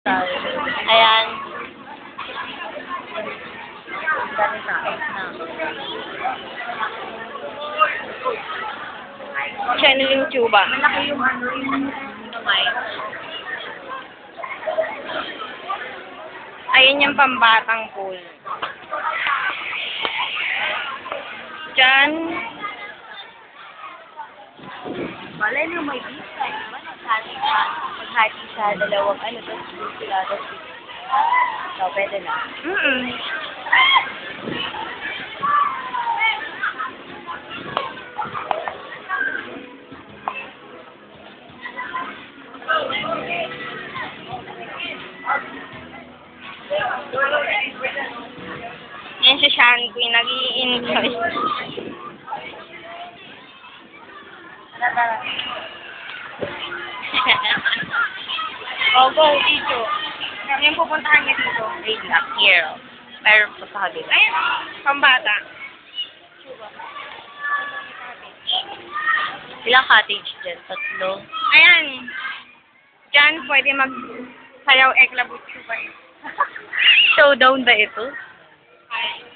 Ayan. Channel yung tuba. Malaki yung ano yung kamay. Ayun yung pambatang pool. Diyan. Malay mo may visa. Diba? Maghati sa dalawang ano. Tapos sila. So, pwede na. Yan si Shanti, nag-i-enjoy. Go, dito. Yung pupuntahan niya dito. Wait lang, here. Meron po sa kabila. Ayun, Pambata. Ilang cottage dyan? 3. ayan. Diyan, pwede mag-sayaw eklabutsu ba eh. Showdown ba ito? Ay.